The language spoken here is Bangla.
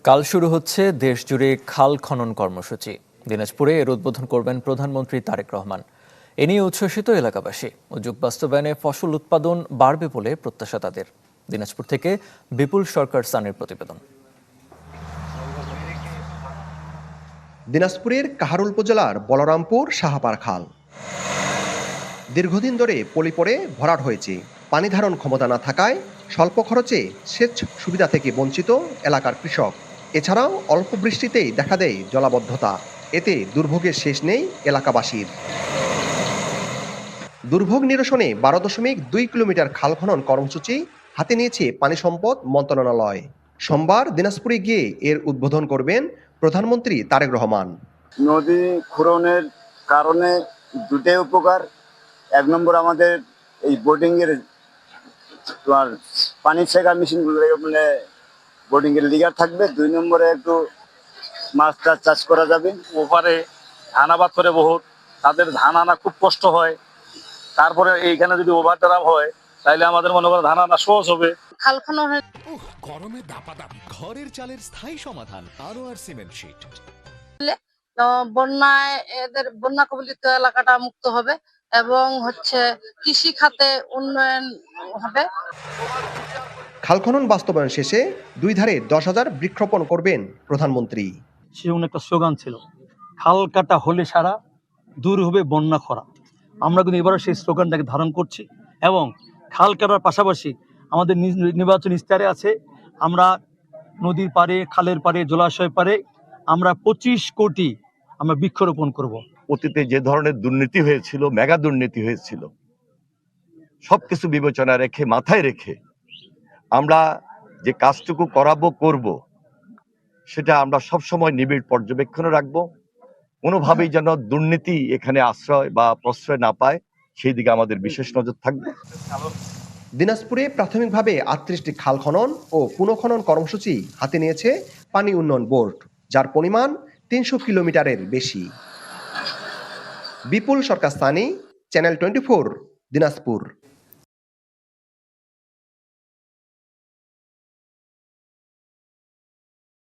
কাল শুরু হচ্ছে দেশজুড়ে খাল খনন কর্মসূচি। দিনাজপুরে এর উদ্বোধন করবেন প্রধানমন্ত্রী তারেক রহমান। এ নিয়ে উচ্ছ্বসিত এলাকাবাসী। উদ্যোগ বাস্তবায়নে ফসল উৎপাদন বাড়বে বলে প্রত্যাশা তাদের। দিনাজপুর থেকে বিপুল সরকার সানির প্রতিবেদন। দিনাজপুরের কাহারোল উপজেলার বলরামপুর সাহাপার খাল দীর্ঘদিন ধরে পলি পড়ে ভরাট হয়েছে। পানি ধারণ ক্ষমতা না থাকায় স্বল্প খরচে সেচ সুবিধা থেকে বঞ্চিত এলাকার কৃষক। এছাড়াও অল্প বৃষ্টিতেই দেখা দেয় জলাবদ্ধতা। এতে দুর্ভোগের শেষ নেই এলাকাবাসীর। দুর্ভোগ নিরসনে 12.2 কিলোমিটার খাল খনন কর্মসূচি হাতে নিয়েছে পানি সম্পদ মন্ত্রণালয়। সোমবার দিনাজপুরে গিয়ে এর উদ্বোধন করবেন প্রধানমন্ত্রী তারেক রহমান। নদী ক্ষরণের কারণে দুটোই উপকার। এক নম্বর, আমাদের এই বোটিং এর তোমার পানি ছেঁকা মেশিনগুলো মানে বোটিং এর লিগার থাকবে। 2 নম্বরে একটু মাছ টাছ চাষ করা যাবে। ওপারে ধান আবাদ করে বহুত, তাদের ধান আনা খুব কষ্ট হয়। তারপরে এইখানে যদি ওভার ড্রাম হয় তাহলে আমাদের মনে করো ধান আনা সহজ হবে। খাল খনন গরমে দাপাদাপি ঘরের চালের স্থায়ী সমাধান আনোয়ার সিমেন্ট শীট। বন্যায় এদের বন্যা কবলিত এলাকাটা মুক্ত হবে এবং কৃষি খাতে উন্নয়ন হবে। খাল খনন বাস্তবায়ন শেষে 2 ধারে 10,000 বৃক্ষরোপণ করবেন প্রধানমন্ত্রী। সেরকম একটা স্লোগান ছিল, খাল কাটা হলে সারা দূর হবে বন্যা খরা। আমরা কিন্তু এবারও সেই স্লোগানটাকে ধারণ করছি এবং খাল কাটার পাশাপাশি আমাদের নির্বাচন ইস্তাহারে আছে, আমরা নদীর পাড়ে, খালের পাড়ে, জলাশয় পাড়ে আমরা 25 কোটি আমরা বৃক্ষরোপণ করব। অতীতে যে ধরনের দুর্নীতি হয়েছিল, মেগা দুর্নীতি হয়েছিল, সবকিছু বিবেচনা রেখে, মাথায় রেখে আমরা যে কাজটুকু করব সেটা আমরা সবসময় নিবিড় পর্যবেক্ষণে রাখবো। কোনোভাবেই যেন দুর্নীতি এখানে আশ্রয় বা প্রশ্রয় না পায়, সেই দিকে আমাদের বিশেষ নজর থাকবে। দিনাজপুরে প্রাথমিকভাবে 38টি খাল খনন ও পুনঃখনন কর্মসূচি হাতে নিয়েছে পানি উন্নয়ন বোর্ড, যার পরিমাণ 300 কিলোমিটারের বেশি। বিপুল সরকার সানি, চ্যানেল 24, দিনাজপুর।